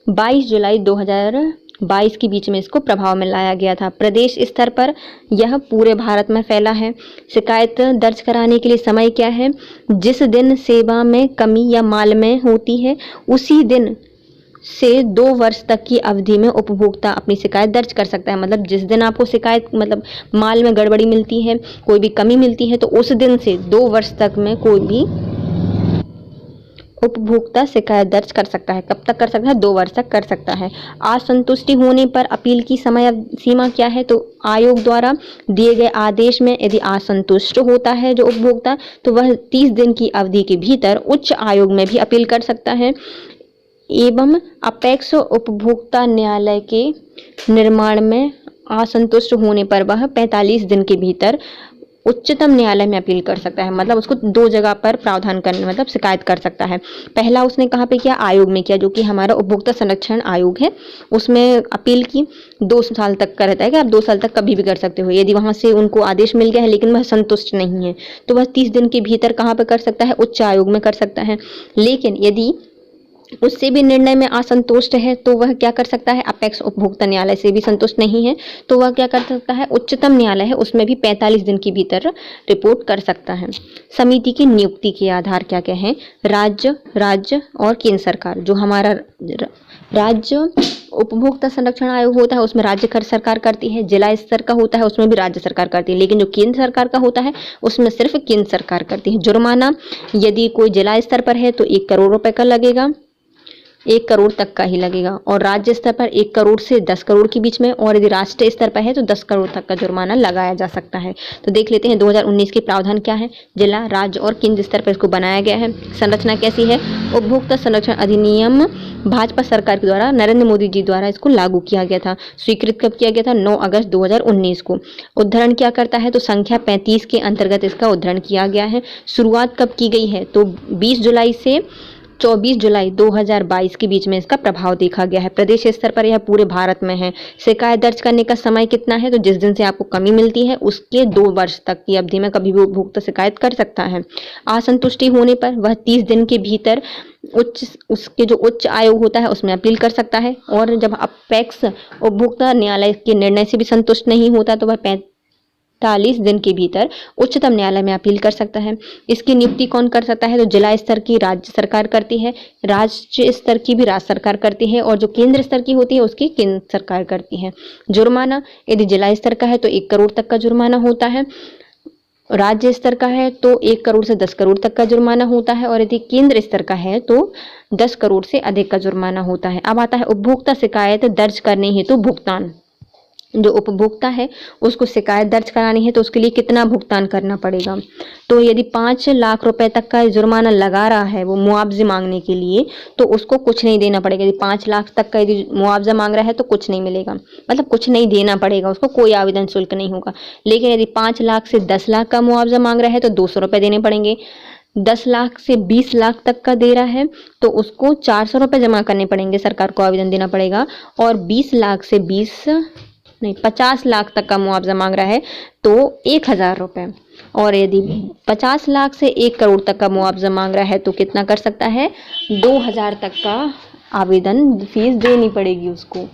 22 जुलाई 2022 के बीच में इसको प्रभाव में लाया गया था। प्रदेश स्तर पर यह पूरे भारत में फैला है। शिकायत दर्ज कराने के लिए समय क्या है, जिस दिन सेवा में कमी या माल में होती है उसी दिन से 2 वर्ष तक की अवधि में उपभोक्ता अपनी शिकायत दर्ज कर सकता है। मतलब जिस दिन आपको शिकायत, मतलब माल में गड़बड़ी मिलती है, कोई भी कमी मिलती है, तो उस दिन से 2 वर्ष तक में कोई भी उपभोक्ता शिकायत दर्ज कर सकता है। कब तक कर सकता है, 2 वर्ष तक कर सकता है। असंतुष्टि होने पर अपील की समय सीमा क्या है, तो आयोग द्वारा दिए गए आदेश में यदि असंतुष्ट होता है जो उपभोक्ता, तो वह 30 दिन की अवधि के भीतर उच्च आयोग में भी अपील कर सकता है। एवं अपेक्ष उपभोक्ता न्यायालय के निर्माण में असंतुष्ट होने पर वह 45 दिन के भीतर उच्चतम न्यायालय में अपील कर सकता है। मतलब उसको 2 जगह पर प्रावधान करने, मतलब शिकायत कर सकता है। पहला उसने कहाँ पे किया, आयोग में किया, जो कि हमारा उपभोक्ता संरक्षण आयोग है, उसमें अपील की। 2 साल तक का रहता है कि आप 2 साल तक कभी भी कर सकते हो। यदि वहां से उनको आदेश मिल गया है लेकिन वह संतुष्ट नहीं है तो वह 30 दिन के भीतर कहाँ पे कर सकता है, उच्च आयोग में कर सकता है। लेकिन यदि उससे भी निर्णय में असंतुष्ट है तो वह क्या कर सकता है, अपेक्ष उपभोक्ता न्यायालय से भी संतुष्ट नहीं है तो वह क्या कर सकता है, उच्चतम न्यायालय है उसमें भी 45 दिन के भीतर रिपोर्ट कर सकता है। समिति की नियुक्ति के आधार क्या क्या है, राज्य और केंद्र सरकार। जो हमारा राज्य उपभोक्ता संरक्षण आयोग होता है उसमें राज्य सरकार करती है, जिला स्तर का होता है उसमें भी राज्य सरकार करती है, लेकिन जो केंद्र सरकार का होता है उसमें सिर्फ केंद्र सरकार करती है। जुर्माना यदि कोई जिला स्तर पर है तो 1 करोड़ रुपए का लगेगा, 1 करोड़ तक का ही लगेगा, और राज्य स्तर पर 1 करोड़ से 10 करोड़ के बीच में, और यदि राष्ट्रीय स्तर पर है तो 10 करोड़ तक का जुर्माना लगाया जा सकता है। तो देख लेते हैं 2019 के प्रावधान क्या है। जिला, राज्य और केंद्र स्तर पर इसको बनाया गया है। संरचना कैसी है, उपभोक्ता संरक्षण अधिनियम भाजपा सरकार के द्वारा, नरेंद्र मोदी जी द्वारा इसको लागू किया गया था। स्वीकृत कब किया गया था, 9 अगस्त 2019 को। उद्धरण क्या करता है, तो संख्या 35 के अंतर्गत इसका उद्धरण किया गया है। शुरुआत कब की गई है, तो 20 जुलाई से 24 जुलाई 2022 के बीच में इसका प्रभाव देखा गया है। प्रदेश स्तर पर यह पूरे भारत में है। शिकायत दर्ज करने का समय कितना है, तो जिस दिन से आपको कमी मिलती है उसके 2 वर्ष तक की अवधि में कभी भी उपभोक्ता शिकायत कर सकता है। असंतुष्टि होने पर वह 30 दिन के भीतर उसके जो उच्च आयोग होता है उसमें अपील कर सकता है, और जब अपेक्ष उपभोक्ता न्यायालय के निर्णय से भी संतुष्ट नहीं होता तो वह 45 दिन के भीतर उच्चतम न्यायालय में अपील कर सकता है। इसकी नियुक्ति कौन कर सकता है? तो जिला स्तर की राज्य सरकार करती है, राज्य स्तर की भी राज्य सरकार करती है, और जो केंद्र स्तर की होती है उसकी केंद्र सरकार करती है। जुर्माना यदि जिला स्तर का है तो 1 करोड़ तक का जुर्माना होता है, राज्य स्तर का है तो 1 करोड़ से 10 करोड़ तक का जुर्माना होता है, और यदि केंद्र स्तर का है तो 10 करोड़ से अधिक का जुर्माना होता है। अब आता है उपभोक्ता शिकायत दर्ज करने हेतु भुगतान। जो उपभोक्ता है उसको शिकायत दर्ज करानी है तो उसके लिए कितना भुगतान करना पड़ेगा? तो यदि 5 लाख रुपए तक का जुर्माना लगा रहा है वो मुआवजे मांगने के लिए, तो उसको कुछ नहीं देना पड़ेगा। यदि 5 लाख तक का यदि मुआवजा मांग रहा है तो कुछ नहीं मिलेगा, मतलब कुछ नहीं देना पड़ेगा उसको, कोई आवेदन शुल्क नहीं होगा। लेकिन यदि 5 लाख से 10 लाख का मुआवजा मांग रहा है तो 200 रुपये देने पड़ेंगे। 10 लाख से 20 लाख तक का दे रहा है तो उसको 400 रुपये जमा करने पड़ेंगे, सरकार को आवेदन देना पड़ेगा। और 50 लाख तक का मुआवजा मांग रहा है तो 1000 रुपये। और यदि 50 लाख से 1 करोड़ तक का मुआवजा मांग रहा है तो कितना कर सकता है? 2000 तक का आवेदन फीस देनी पड़ेगी उसको।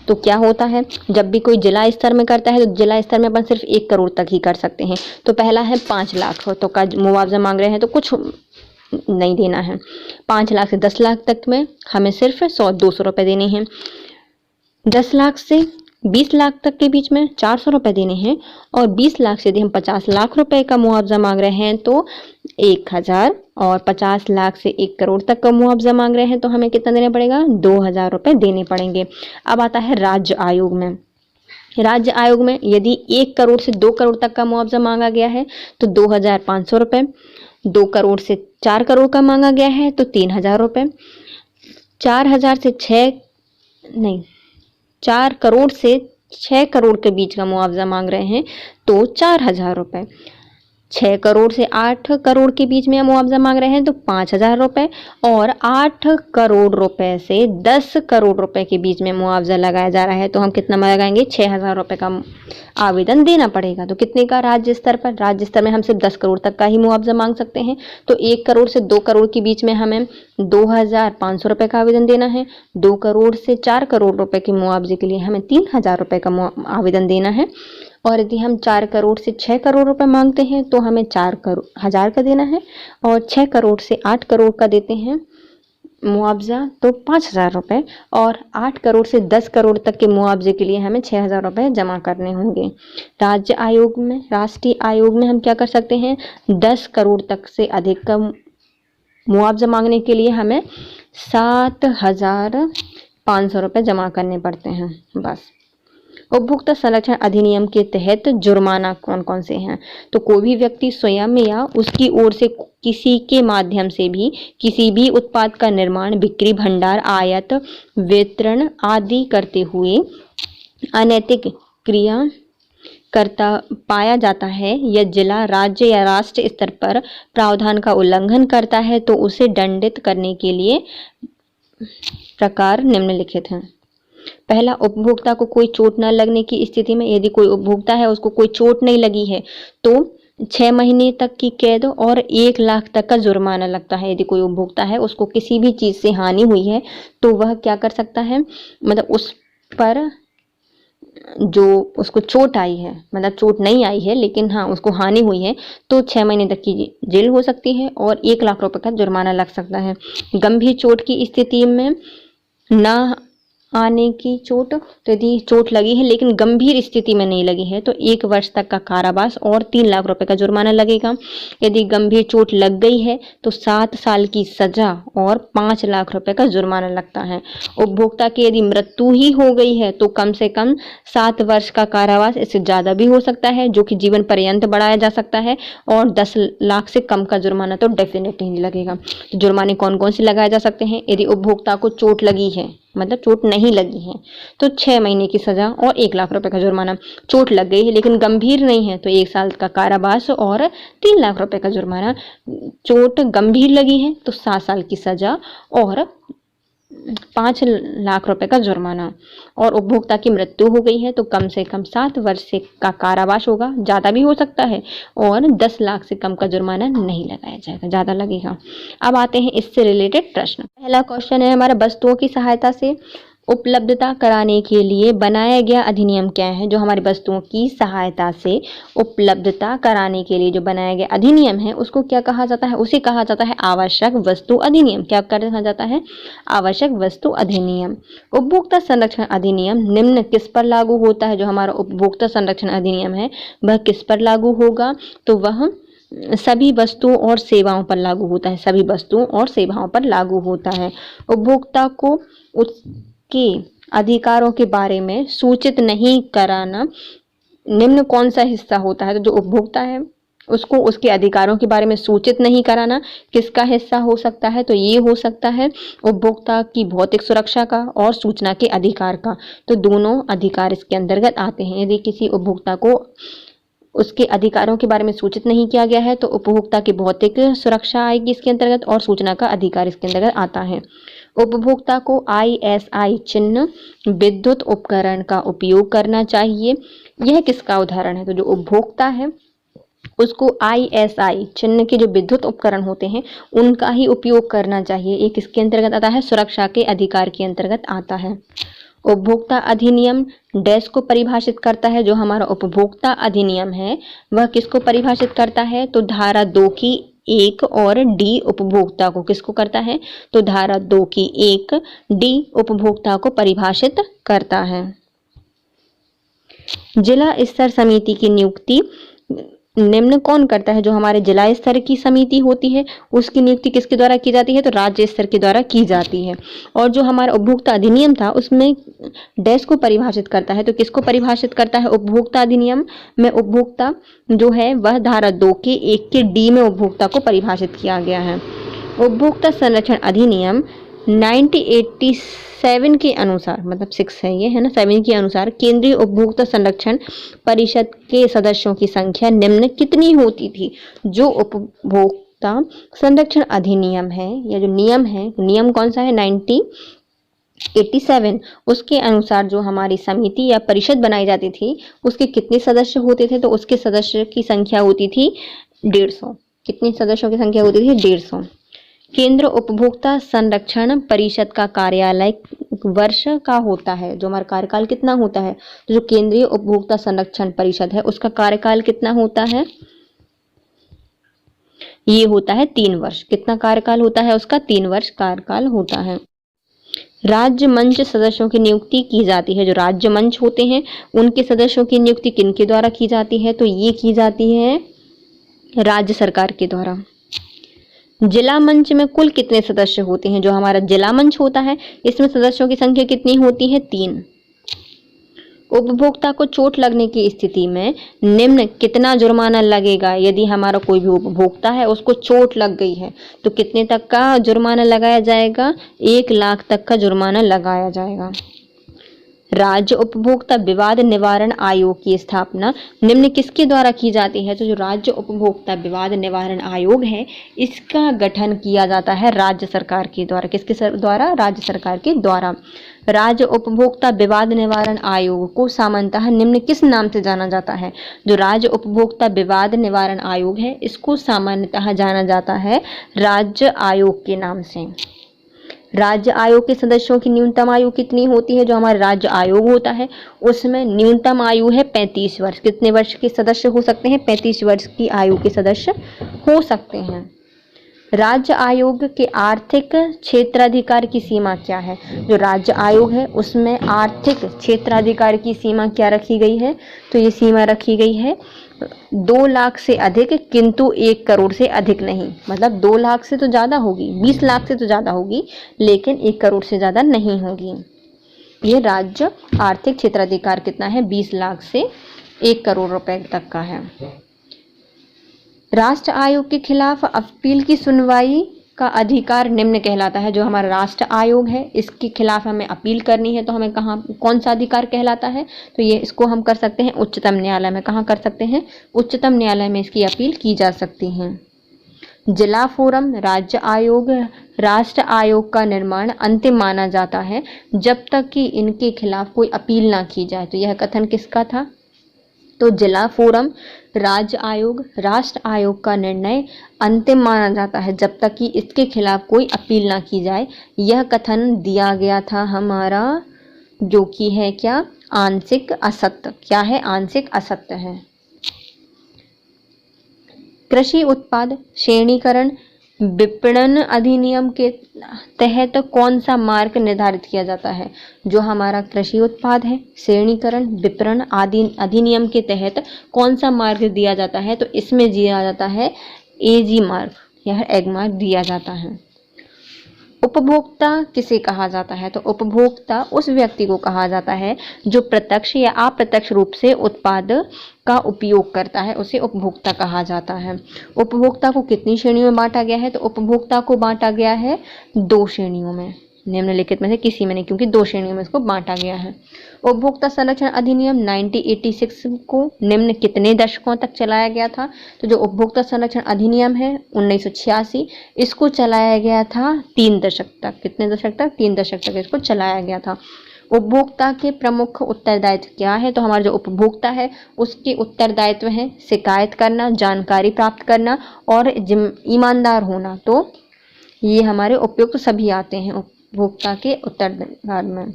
तो क्या होता है, जब भी कोई जिला स्तर में करता है तो जिला स्तर में अपन सिर्फ 1 करोड़ तक ही कर सकते हैं। तो पहला है 5 लाख तो का मुआवजा मांग रहे हैं तो कुछ नहीं देना है। 5 लाख से 10 लाख तक में हमें सिर्फ 200 रुपये देने हैं। 10 लाख से 20 लाख तक के बीच में 400 रुपये देने हैं, और 20 लाख से यदि हम 50 लाख रुपए का मुआवजा मांग रहे हैं तो 1000, और 50 लाख से 1 करोड़ तक का मुआवजा मांग रहे हैं तो हमें कितना देना पड़ेगा? 2000 रुपये देने पड़ेंगे। अब आता है राज्य आयोग में। राज्य आयोग में यदि 1 करोड़ से 2 करोड़ तक का मुआवजा मांगा गया है तो 2500 रुपये, 2 करोड़ से 4 करोड़ का मांगा गया है तो 3000 रुपये, 4 करोड़ से 6 करोड़ के बीच का मुआवजा मांग रहे हैं तो 4000 रुपये, 6 करोड़ से 8 करोड़ के बीच में मुआवजा मांग रहे हैं तो 5000 रुपये, और 8 करोड़ रुपए से 10 करोड़ रुपए के बीच में मुआवजा लगाया जा रहा है तो हम कितना लगाएंगे? 6000 रुपये का आवेदन देना पड़ेगा। तो कितने का? राज्य स्तर पर, राज्य स्तर में हम सिर्फ 10 करोड़ तक का ही मुआवजा मांग सकते हैं। तो 1 करोड़ से 2 करोड़ के बीच में हमें 2500 रुपये का आवेदन देना है। 2 करोड़ से 4 करोड़ रुपए के मुआवजे के लिए हमें 3000 रुपये का आवेदन देना है। और यदि हम 4 करोड़ से 6 करोड़ रुपए मांगते हैं तो हमें 4000 का देना है, और 6 करोड़ से 8 करोड़ का देते हैं मुआवजा तो 5000 रुपये, और 8 करोड़ से 10 करोड़ तक के मुआवजे के लिए हमें 6000 रुपये जमा करने होंगे। राज्य आयोग में, राष्ट्रीय आयोग में हम क्या कर सकते हैं? 10 करोड़ तक से अधिक का मुआवजा मांगने के लिए हमें 7500 रुपये जमा करने पड़ते हैं बस। उपभोक्ता संरक्षण अधिनियम के तहत जुर्माना कौन कौन से हैं? तो कोई भी व्यक्ति स्वयं या उसकी ओर से किसी के माध्यम से भी किसी भी उत्पाद का निर्माण, बिक्री, भंडार, आयात, वितरण आदि करते हुए अनैतिक क्रिया करता पाया जाता है या जिला, राज्य या राष्ट्र स्तर पर प्रावधान का उल्लंघन करता है तो उसे दंडित करने के लिए प्रकार निम्नलिखित हैं। पहला, उपभोक्ता को कोई चोट न लगने की स्थिति में, यदि कोई उपभोक्ता है उसको कोई चोट नहीं लगी है तो 6 महीने तक की कैद और 1 लाख तक का जुर्माना लगता है। यदि कोई उपभोक्ता है उसको किसी भी चीज़ से हानि हुई है तो वह क्या कर सकता है, मतलब उस पर जो उसको चोट आई है, मतलब चोट नहीं आई है लेकिन हाँ उसको हानि हुई है, तो 6 महीने तक की जेल हो सकती है और 1 लाख रुपए का जुर्माना लग सकता है। गंभीर चोट की स्थिति में ना आने की चोट, तो यदि चोट लगी है लेकिन गंभीर स्थिति में नहीं लगी है तो 1 वर्ष तक का कारावास और 3 लाख रुपए का जुर्माना लगेगा। यदि गंभीर चोट लग गई है तो 7 साल की सजा और 5 लाख रुपए का जुर्माना लगता है। उपभोक्ता की यदि मृत्यु ही हो गई है तो कम से कम 7 वर्ष का कारावास, इससे ज़्यादा भी हो सकता है जो कि जीवन पर्यंत बढ़ाया जा सकता है, और 10 लाख से कम का जुर्माना तो डेफिनेटली नहीं लगेगा। तो जुर्माने कौन कौन से लगाए जा सकते हैं? यदि उपभोक्ता को चोट लगी है, मतलब चोट नहीं लगी है, तो 6 महीने की सजा और 1 लाख रुपए का जुर्माना। चोट लग गई है लेकिन गंभीर नहीं है तो 1 साल का कारावास और 3 लाख रुपए का जुर्माना। चोट गंभीर लगी है तो 7 साल की सजा और 5 लाख रुपए का जुर्माना। और उपभोक्ता की मृत्यु हो गई है तो कम से कम 7 वर्ष से का कारावास होगा, ज़्यादा भी हो सकता है, और 10 लाख से कम का जुर्माना नहीं लगाया जाएगा, ज़्यादा लगेगा। अब आते हैं इससे रिलेटेड प्रश्न। पहला क्वेश्चन है हमारा, वस्तुओं की सहायता से उपलब्धता कराने के लिए बनाया गया अधिनियम क्या है? जो हमारी वस्तुओं की सहायता से उपलब्धता कराने के लिए जो बनाया गया अधिनियम है उसको क्या कहा जाता है? उसे कहा जाता है आवश्यक वस्तु अधिनियम। क्या कहा जाता है? आवश्यक वस्तु अधिनियम। उपभोक्ता संरक्षण अधिनियम निम्न किस पर लागू होता है? जो हमारा उपभोक्ता संरक्षण अधिनियम है वह किस पर लागू होगा? तो वह सभी वस्तुओं और सेवाओं पर लागू होता है। सभी वस्तुओं और सेवाओं पर लागू होता है। उपभोक्ता को उसके अधिकारों के बारे में सूचित नहीं कराना निम्न कौन सा हिस्सा होता है? तो जो उपभोक्ता है उसको उसके अधिकारों के बारे में सूचित नहीं कराना किसका हिस्सा हो सकता है? तो ये हो सकता है उपभोक्ता की भौतिक सुरक्षा का और सूचना के अधिकार का। तो दोनों अधिकार इसके अंतर्गत आते हैं। यदि किसी उपभोक्ता को उसके अधिकारों के बारे में सूचित नहीं किया गया है तो उपभोक्ता की भौतिक सुरक्षा आएगी इसके अंतर्गत और सूचना का अधिकार इसके अंतर्गत आता है। उपभोक्ता को ISI चिन्ह विद्युत उपकरण का उपयोग करना चाहिए। यह किसका उदाहरण है? तो जो उपभोक्ता है उसको ISI चिन्ह के जो विद्युत उपकरण होते हैं उनका ही उपयोग करना चाहिए। एक किसके अंतर्गत आता है? सुरक्षा के अधिकार के अंतर्गत आता है। उपभोक्ता अधिनियम डैश को परिभाषित करता है। जो हमारा उपभोक्ता अधिनियम है वह किसको परिभाषित करता है? तो धारा 2 की 1 और D उपभोक्ता को किसको करता है? तो धारा 2 की 1 D उपभोक्ता को परिभाषित करता है। जिला स्तर समिति की नियुक्ति निम्न कौन करता है? जो हमारे जिला स्तर की समिति होती है उसकी नियुक्ति किसके द्वारा की जाती है? तो राज्य स्तर के द्वारा की जाती है। और जो हमारा उपभोक्ता अधिनियम था उसमें डैश को परिभाषित करता है। तो किसको परिभाषित करता है? उपभोक्ता अधिनियम में उपभोक्ता जो है वह धारा 2 के 1 के D में उपभोक्ता को परिभाषित किया गया है। उपभोक्ता संरक्षण अधिनियम 1987 के अनुसार, मतलब 6 है ये, है ना, 7 के अनुसार केंद्रीय उपभोक्ता संरक्षण परिषद के सदस्यों की संख्या निम्न कितनी होती थी? जो उपभोक्ता संरक्षण अधिनियम है या जो नियम है, नियम कौन सा है? 1987, उसके अनुसार जो हमारी समिति या परिषद बनाई जाती थी उसके कितने सदस्य होते थे? तो उसके सदस्य की संख्या होती थी 150। कितने सदस्यों की संख्या होती थी? 150। केंद्र उपभोक्ता संरक्षण परिषद का कार्यालय वर्ष का होता है। जो हमारा कार्यकाल कितना होता है? तो जो केंद्रीय उपभोक्ता संरक्षण परिषद है उसका कार्यकाल कितना होता है? ये होता है 3 वर्ष। कितना कार्यकाल होता है उसका? 3 वर्ष कार्यकाल होता है। राज्य मंच सदस्यों की नियुक्ति की जाती है। जो राज्य मंच होते हैं उनके सदस्यों की नियुक्ति किनके द्वारा की जाती है? तो ये की जाती है राज्य सरकार के द्वारा। जिला मंच में कुल कितने सदस्य होते हैं? जो हमारा जिला मंच होता है इसमें सदस्यों की संख्या कितनी होती है? 3। उपभोक्ता को चोट लगने की स्थिति में निम्न कितना जुर्माना लगेगा? यदि हमारा कोई भी उपभोक्ता है उसको चोट लग गई है तो कितने तक का जुर्माना लगाया जाएगा? 1 लाख तक का जुर्माना लगाया जाएगा। राज्य उपभोक्ता विवाद निवारण आयोग की स्थापना निम्न किसके द्वारा की जाती है? तो जो राज्य उपभोक्ता विवाद निवारण आयोग है इसका गठन किया जाता है राज्य सरकार के द्वारा। किसके द्वारा? राज्य सरकार के द्वारा। राज्य उपभोक्ता विवाद निवारण आयोग को सामान्यतः निम्न किस नाम से जाना जाता है? जो राज्य उपभोक्ता विवाद निवारण आयोग है इसको सामान्यतः जाना जाता है राज्य आयोग के नाम से। राज्य आयोग के सदस्यों की न्यूनतम आयु कितनी होती है? जो हमारा राज्य आयोग होता है उसमें न्यूनतम आयु है 35 वर्ष। कितने वर्ष के सदस्य हो सकते हैं? 35 वर्ष की आयु के सदस्य हो सकते हैं। राज्य आयोग के आर्थिक क्षेत्राधिकार की सीमा क्या है? जो राज्य आयोग है उसमें आर्थिक क्षेत्राधिकार की सीमा क्या रखी गई है? तो ये सीमा रखी गई है 2 लाख से अधिक किंतु 1 करोड़ से अधिक नहीं। मतलब 2 लाख से तो ज़्यादा होगी, 20 लाख से तो ज़्यादा होगी, लेकिन 1 करोड़ से ज़्यादा नहीं होगी। ये राज्य आर्थिक क्षेत्राधिकार कितना है? 20 लाख से 1 करोड़ रुपए तक का है। राष्ट्र आयोग के खिलाफ अपील की सुनवाई का अधिकार निम्न कहलाता है। जो हमारा राष्ट्र आयोग है इसके खिलाफ हमें अपील करनी है तो हमें कौन सा अधिकार कहलाता है? तो ये इसको हम कर सकते हैं उच्चतम न्यायालय में। कहाँ कर सकते हैं? उच्चतम न्यायालय में इसकी अपील की जा सकती है। जिला फोरम राज्य आयोग राष्ट्र आयोग का निर्माण अंतिम माना जाता है जब तक कि इनके खिलाफ कोई अपील ना की जाए। तो यह कथन किसका था? तो जिला फोरम राज्य आयोग राष्ट्र आयोग का निर्णय अंतिम माना जाता है जब तक कि इसके खिलाफ कोई अपील ना की जाए। यह कथन दिया गया था हमारा जो कि है क्या, आंशिक असत्य। क्या है, आंशिक असत्य है। कृषि उत्पाद श्रेणीकरण विपणन अधिनियम के तहत कौन सा मार्ग निर्धारित किया जाता है? जो हमारा कृषि उत्पाद है, श्रेणीकरण विपणन आदि अधिनियम के तहत कौन सा मार्ग दिया जाता है? तो इसमें दिया जाता है एजी मार्ग, यह एग मार्ग दिया जाता है। उपभोक्ता किसे कहा जाता है? तो उपभोक्ता उस व्यक्ति को कहा जाता है जो प्रत्यक्ष या अप्रत्यक्ष रूप से उत्पाद का उपयोग करता है, उसे उपभोक्ता कहा जाता है। उपभोक्ता को कितनी श्रेणियों में बांटा गया है? तो उपभोक्ता को बांटा गया है 2 श्रेणियों में, निम्नलिखित में से किसी में नहीं, क्योंकि 2 श्रेणियों में इसको बांटा गया है। उपभोक्ता संरक्षण अधिनियम 1986 को निम्न कितने दशकों तक चलाया गया था? तो जो उपभोक्ता संरक्षण अधिनियम है 1986, इसको चलाया गया था 3 दशक तक। कितने दशक तक? 3 दशक तक इसको चलाया गया था। उपभोक्ता के प्रमुख उत्तरदायित्व क्या है? तो हमारा जो उपभोक्ता है उसके उत्तरदायित्व है शिकायत करना, जानकारी प्राप्त करना और ईमानदार होना। तो ये हमारे उपयुक्त सभी आते हैं उपभोक्ता के उत्तरदायित्व में।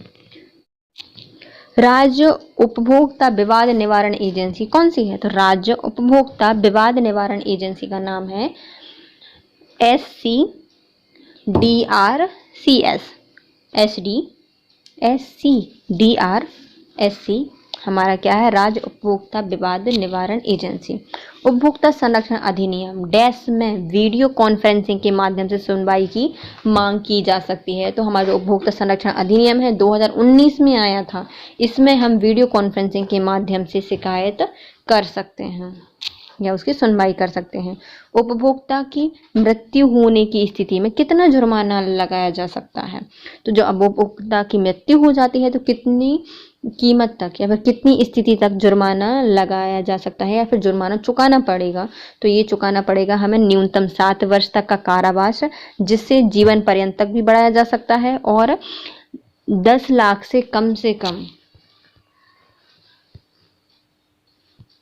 राज्य उपभोक्ता विवाद निवारण एजेंसी कौन सी है? तो राज्य उपभोक्ता विवाद निवारण एजेंसी का नाम है SCDRCS हमारा क्या है? राज्य उपभोक्ता विवाद निवारण एजेंसी। उपभोक्ता संरक्षण अधिनियम डैश में वीडियो कॉन्फ्रेंसिंग के माध्यम से सुनवाई की मांग की जा सकती है। तो हमारा जो उपभोक्ता संरक्षण अधिनियम है 2019 में आया था, इसमें हम वीडियो कॉन्फ्रेंसिंग के माध्यम से शिकायत कर सकते हैं या उसकी सुनवाई कर सकते हैं। उपभोक्ता की मृत्यु होने की स्थिति में कितना जुर्माना लगाया जा सकता है? तो जो अब उपभोक्ता की मृत्यु हो जाती है तो कितनी कीमत तक या फिर कितनी स्थिति तक जुर्माना लगाया जा सकता है या फिर जुर्माना चुकाना पड़ेगा? तो ये चुकाना पड़ेगा हमें न्यूनतम 7 वर्ष तक का कारावास, जिससे जीवन पर्यंत तक भी बढ़ाया जा सकता है, और 10 लाख से कम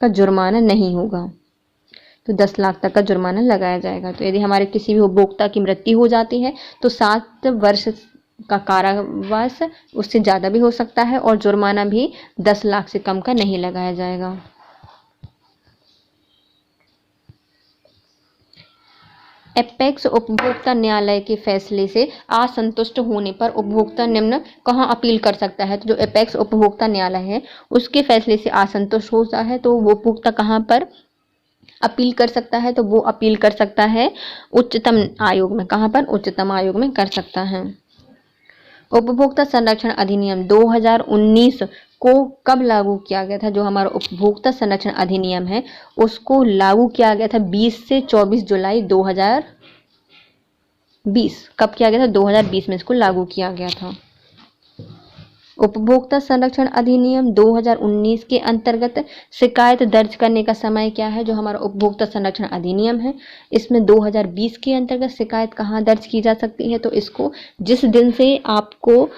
का जुर्माना नहीं होगा। तो 10 लाख तक का जुर्माना लगाया जाएगा। तो यदि हमारे किसी भी उपभोक्ता की मृत्यु हो जाती है तो 7 वर्ष का कारावास, उससे ज़्यादा भी हो सकता है, और जुर्माना भी 10 लाख से कम का नहीं लगाया जाएगा। एपेक्स उपभोक्ता न्यायालय के फैसले से असंतुष्ट होने पर उपभोक्ता निम्न कहाँ अपील कर सकता है? तो जो एपेक्स उपभोक्ता न्यायालय है उसके फैसले से असंतुष्ट होता है तो वो उपभोक्ता कहाँ पर अपील कर सकता है? तो वो अपील कर सकता है उच्चतम आयोग में। कहाँ पर? उच्चतम आयोग में कर सकता है। उपभोक्ता संरक्षण अधिनियम 2019 को कब लागू किया गया था? जो हमारा उपभोक्ता संरक्षण अधिनियम है उसको लागू किया गया था 20 से 24 जुलाई 2020। कब किया गया था? 2020 में इसको लागू किया गया था। उपभोक्ता संरक्षण अधिनियम 2019 के अंतर्गत शिकायत दर्ज करने का समय क्या है? जो हमारा उपभोक्ता संरक्षण अधिनियम है इसमें 2020 के अंतर्गत शिकायत कहाँ दर्ज की जा सकती है? तो इसको जिस दिन से आपको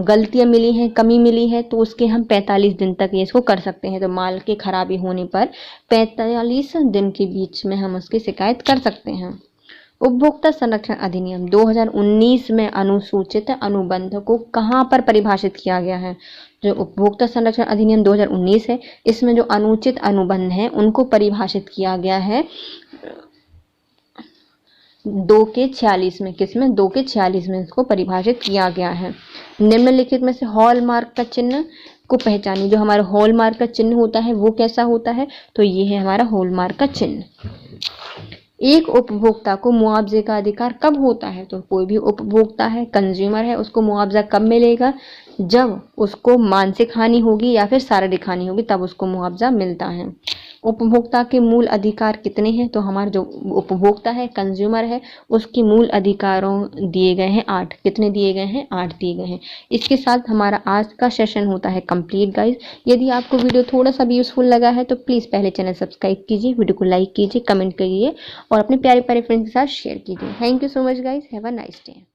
गलतियां मिली हैं, कमी मिली है, तो उसके हम 45 दिन तक इसको कर सकते हैं। तो माल के खराबी होने पर 45 दिन के बीच में हम उसकी शिकायत कर सकते हैं। उपभोक्ता संरक्षण अधिनियम 2019 में अनुसूचित अनुबंध को कहाँ पर परिभाषित किया गया है? जो उपभोक्ता संरक्षण अधिनियम 2019 है इसमें जो अनुचित अनुबंध हैं उनको परिभाषित किया गया है 2 के 46 में। किसमें? 2 के 46 में इसको परिभाषित किया गया है। निम्नलिखित में से हॉलमार्क का चिन्ह को पहचानिए। जो हमारा हॉलमार्क का चिन्ह होता है वो कैसा होता है? तो ये है हमारा हॉलमार्क का चिन्ह। एक उपभोक्ता को मुआवजे का अधिकार कब होता है? तो कोई भी उपभोक्ता है, कंज्यूमर है, उसको मुआवजा कब मिलेगा? जब उसको मानसिक हानि होगी या फिर शारीरिक हानि होगी, तब उसको मुआवजा मिलता है। उपभोक्ता के मूल अधिकार कितने हैं? तो हमारा जो उपभोक्ता है, कंज्यूमर है, उसके मूल अधिकारों दिए गए हैं 8। कितने दिए गए हैं? 8 दिए गए हैं। इसके साथ हमारा आज का सेशन होता है कंप्लीट गाइस। यदि आपको वीडियो थोड़ा सा भी यूजफुल लगा है तो प्लीज़ पहले चैनल सब्सक्राइब कीजिए, वीडियो को लाइक कीजिए, कमेंट करिए और अपने प्यारे प्यारे फ्रेंड्स के साथ शेयर कीजिए। Thank you so much guys, have a nice day.